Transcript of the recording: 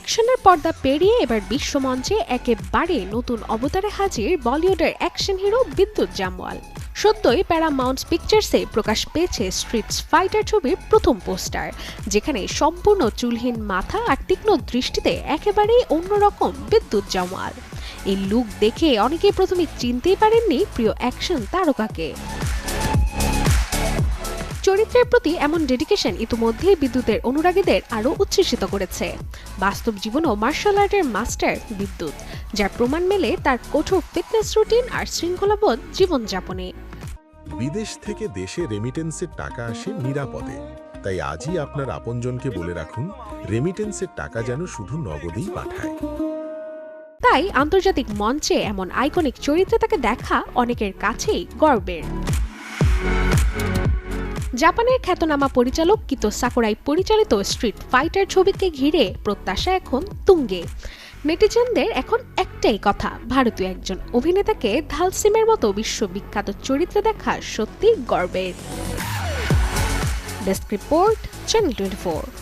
অ্যাকশনের পর্দা পেরিয়ে এবার বিশ্বমঞ্চে একেবারে নতুন অবতারে হাজির বলিউডের অ্যাকশন হিরো বিদ্যুৎ জামওয়াল। সদ্যই প্যারামাউন্ট পিকচার্সে প্রকাশ পেয়েছে স্ট্রিট ফাইটার ছবির প্রথম পোস্টার, যেখানে সম্পূর্ণ চুলহীন মাথা আর তীক্ষ্ণ দৃষ্টিতে একেবারেই অন্যরকম বিদ্যুৎ জামওয়াল। এই লুক দেখে অনেকেই প্রথমে চিনতেই পারেননি প্রিয় অ্যাকশন তারকাকে। চরিত্রের প্রতি এমন ডেডিকেশন ইতিমধ্যেই বিদ্যুতের অনুরাগীদের আরও উচ্ছ্বসিত করেছে। বাস্তব জীবনেও মার্শাল আর্টের মাস্টার বিদ্যুৎ, যার প্রমাণ মেলে তার কঠোর ফিটনেস রুটিন আর শৃঙ্খলাবোধ জীবনযাপনে। বিদেশ থেকে দেশে রেমিটেন্সের টাকা আসে নিরাপদে, তাই আজই আপনার আপনজনকে বলে রাখুন রেমিটেন্সের টাকা যেন শুধু নগদেই পাঠায়। তাই আন্তর্জাতিক মঞ্চে এমন আইকনিক চরিত্রে তাকে দেখা অনেকের কাছেই গর্বের। জাপানের খ্যাতনামা পরিচালক কিতো সাকুরাই পরিচালিত স্ট্রিট ফাইটার ছবিকে ঘিরে প্রত্যাশা এখন তুঙ্গে। নেটিজেনদের এখন একটাই কথা, ভারতীয় একজন অভিনেতাকে ধালসিমের মতো বিশ্ববিখ্যাত চরিত্রে দেখা সত্যি গর্বের। Desk report, channel 24।